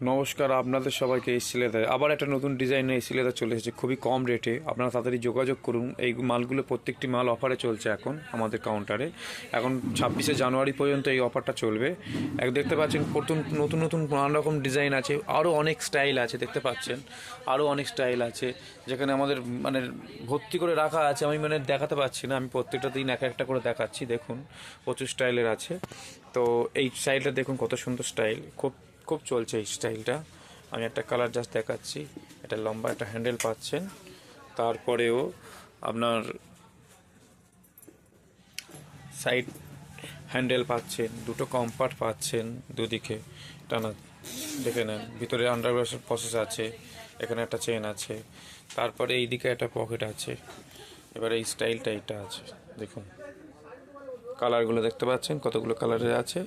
নমস্কার, আপনাদের সবাইকে এসি লেদার আবার একটা নতুন ডিজাইনের এসি লেদার চলে এসেছে খুবই কম রেটে। আপনারা তাড়াতাড়ি যোগাযোগ করুন। এই মালগুলো প্রত্যেকটি মাল অফারে চলছে এখন আমাদের কাউন্টারে। এখন 26শে জানুয়ারি পর্যন্ত এই অফারটা চলবে। দেখতে পাচ্ছেন নতুন নতুন নানান রকম ডিজাইন আছে, আরও অনেক স্টাইল আছে। দেখতে পাচ্ছেন আরও অনেক স্টাইল আছে, যেখানে আমাদের ভর্তি করে রাখা আছে। আমি দেখাতে পাচ্ছি না, আমি প্রত্যেকটা দিন এক একটা করে দেখাচ্ছি। দেখুন প্রচুর স্টাইলের আছে। তো এই স্টাইলটা দেখুন কত সুন্দর স্টাইল, খুব খুব চলছে এই স্টাইলটা। আমি একটা কালার জাস্ট দেখাচ্ছি। এটা লম্বা একটা হ্যান্ডেল পাচ্ছেন, তারপরেও আপনার সাইড হ্যান্ডেল পাচ্ছেন, দুটো কম্পার্ট পাচ্ছেন দুদিকে টানা। দেখে নেন ভিতরে আন্ডারগ্লাসের প্রসেস আছে, এখানে একটা চেন আছে, তারপরে এইদিকে একটা পকেট আছে। এবারে এই স্টাইলটা এটা আছে, দেখুন কালারগুলো দেখতে পাচ্ছেন কতগুলো কালারের আছে।